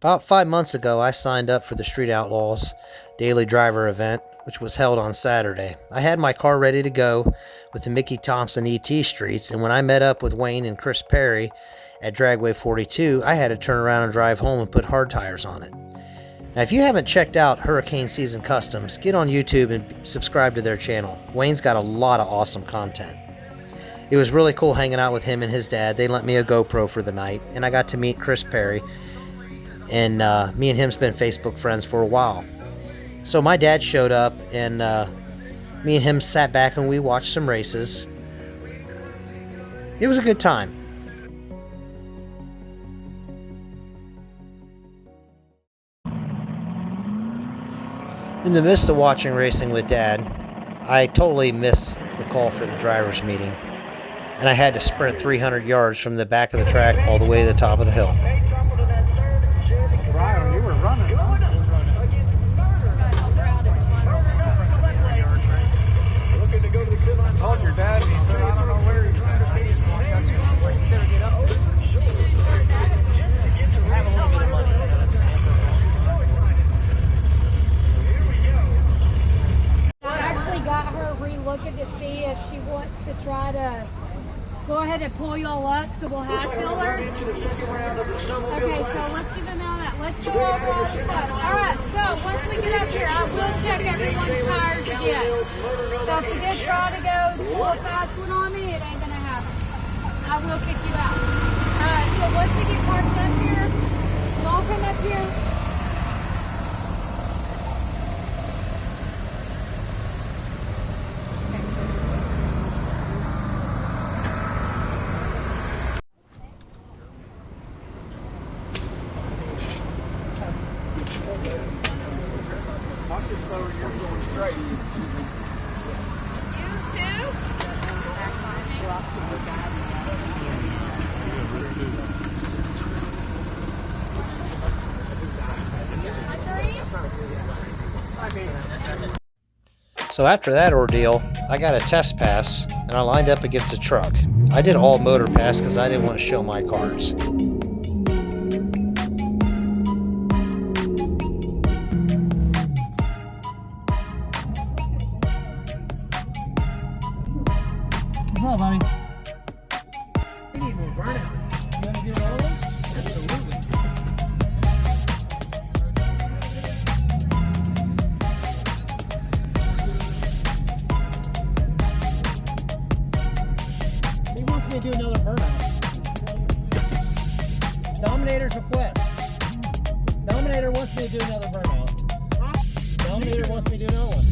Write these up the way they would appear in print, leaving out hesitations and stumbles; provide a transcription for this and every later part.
About 5 months ago, I signed up for the Street Outlaws daily driver event, which was held on Saturday. I had my car ready to go with the Mickey Thompson ET streets, and when I met up with Wayne and Chris Perry at Dragway 42, I had to turn around and drive home and put hard tires on it. Now, if you haven't checked out Hurricane Season Customs, get on YouTube and subscribe to their channel. Wayne's got a lot of awesome content. It was really cool hanging out with him and his dad. They lent me a GoPro for the night, and I got to meet Chris Perry. And me and him's been Facebook friends for a while. So my dad showed up, and me and him sat back and we watched some races. It was a good time. In the midst of watching racing with Dad, I totally missed the call for the drivers' meeting, and I had to sprint 300 yards from the back of the track all the way to the top of the hill. I told your dad, and he said, I don't know where he's at. I just want to get up. Have a little bit of money. I actually got her re-looking to see if she wants to try to go ahead and pull y'all up so we'll have fillers. Okay, so let's give them all that. Let's go over all the stuff. Alright, so once we get up here, I will check everyone's tires again. So if you did try to go pull a fast one on me, it ain't gonna happen. I will kick you out. Alright, so once we get parked up here, y'all come up here. Watch this slower, you're going straight. You too? So after that ordeal, I got a test pass, and I lined up against a truck. I did all motor pass because I didn't want to show my cards. What's up, buddy? We need more burnout. You want to do another one? Absolutely. He wants me to do another burnout. Dominator's request. Dominator wants me to do another burnout. Dominator wants me to do another one.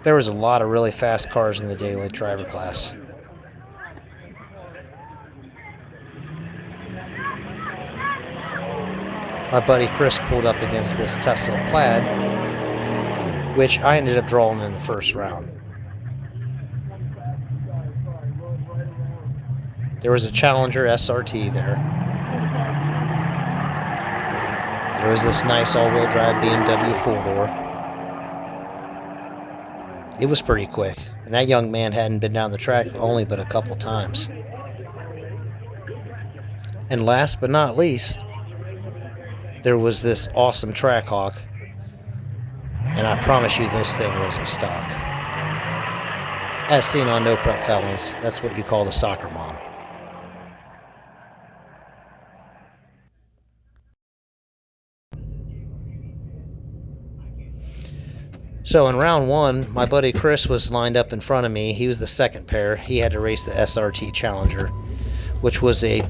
There was a lot of really fast cars in the daily driver class. My buddy Chris pulled up against this Tesla Plaid, which I ended up drawing in the first round. There was a Challenger SRT there. There was this nice all-wheel drive BMW four-door. It was pretty quick, and that young man hadn't been down the track only but a couple times. And last but not least, there was this awesome Trackhawk, and I promise you this thing wasn't stock. As seen on No Prep Felons, that's what you call the soccer mom. So in round one, my buddy Chris was lined up in front of me. He was the second pair. He had to race the SRT Challenger, which was a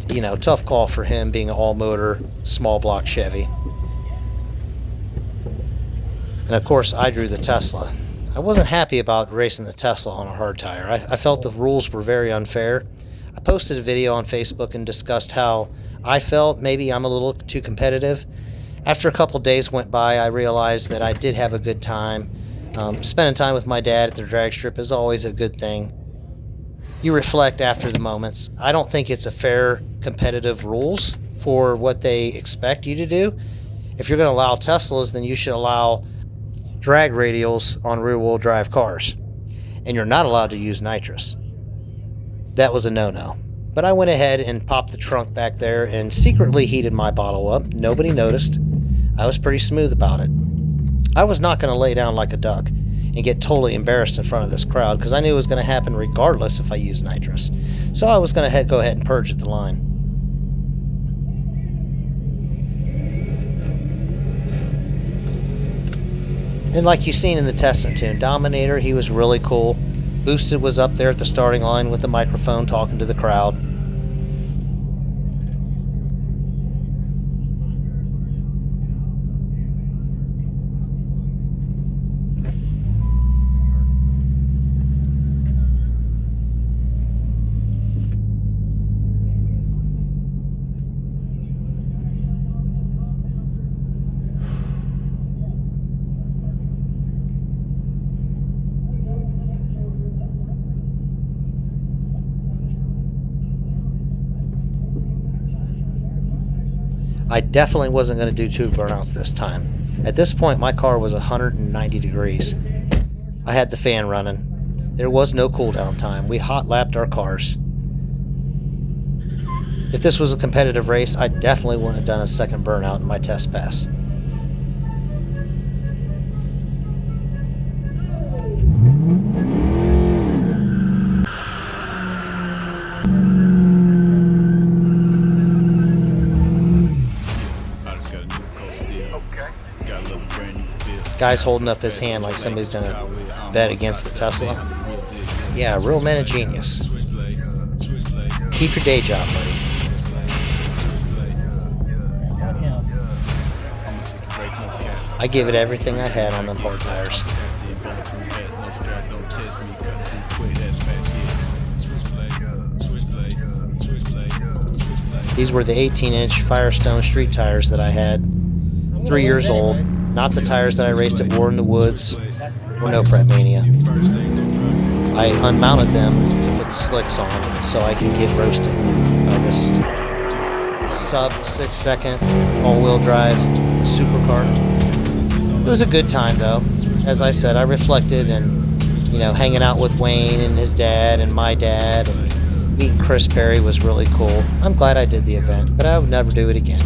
tough call for him, being an all-motor, small block Chevy. And of course, I drew the Tesla. I wasn't happy about racing the Tesla on a hard tire. I felt the rules were very unfair. I posted a video on Facebook and discussed how I felt maybe I'm a little too competitive. After a couple days went by, I realized that I did have a good time. Spending time with my dad at the drag strip is always a good thing. You reflect after the moments. I don't think it's a fair competitive rules for what they expect you to do. If you're going to allow Teslas, then you should allow drag radials on rear-wheel drive cars. And you're not allowed to use nitrous. That was a no-no. But I went ahead and popped the trunk back there and secretly heated my bottle up. Nobody noticed. I was pretty smooth about it. I was not going to lay down like a duck and get totally embarrassed in front of this crowd because I knew it was going to happen regardless if I used nitrous. So I was going to go ahead and purge at the line. And like you've seen in the testing tune, Dominator, he was really cool. Boosted was up there at the starting line with the microphone talking to the crowd. I definitely wasn't going to do 2 burnouts this time. At this point, my car was 190 degrees. I had the fan running. There was no cool down time. We hot lapped our cars. If this was a competitive race, I definitely wouldn't have done a second burnout in my test pass. Guy's holding up his hand like somebody's gonna bet against the Tesla. Yeah, real men of genius. Keep your day job, buddy. I give it everything I had on them hard tires. These were the 18-inch Firestone street tires that I had, 3 years old. Not the tires that I raced at War in the Woods or No Prep Mania. I unmounted them to put the slicks on so I can get roasted by this sub 6 second all-wheel drive supercar. It was a good time though. As I said, I reflected and hanging out with Wayne and his dad and my dad and meeting Chris Perry was really cool. I'm glad I did the event, but I would never do it again.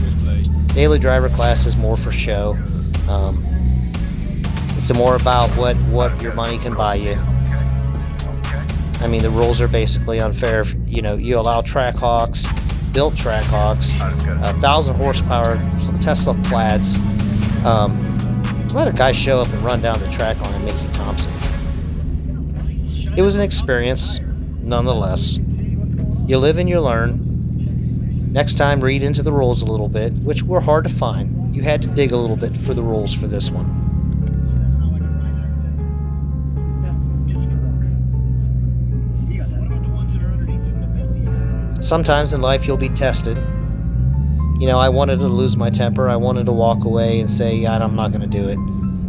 Daily driver class is more for show. It's more about what your money can buy you. I mean, the rules are basically unfair. You allow Trackhawks, built Trackhawks, 1,000 horsepower Tesla Plaids. Let a guy show up and run down the track on a Mickey Thompson. It was an experience, nonetheless. You live and you learn. Next time, read into the rules a little bit, which were hard to find. You had to dig a little bit for the rules for this one. Sometimes in life you'll be tested. I wanted to lose my temper. I wanted to walk away and say, yeah, I'm not going to do it.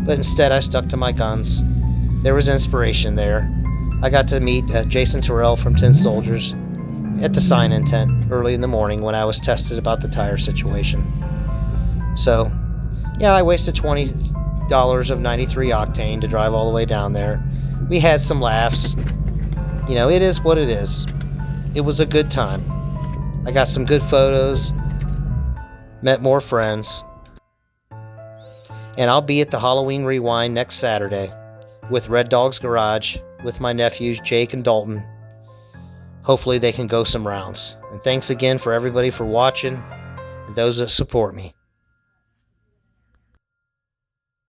But instead I stuck to my guns. There was inspiration there. I got to meet Jason Terrell from Tin Soldiers at the sign-in tent early in the morning when I was tested about the tire situation. So, yeah, I wasted $20 of 93 octane to drive all the way down there. We had some laughs. You know, it is what it is. It was a good time. I got some good photos, met more friends, and I'll be at the Halloween Rewind next Saturday with Red Dog's Garage with my nephews Jake and Dalton. Hopefully they can go some rounds. And thanks again for everybody for watching and those that support me.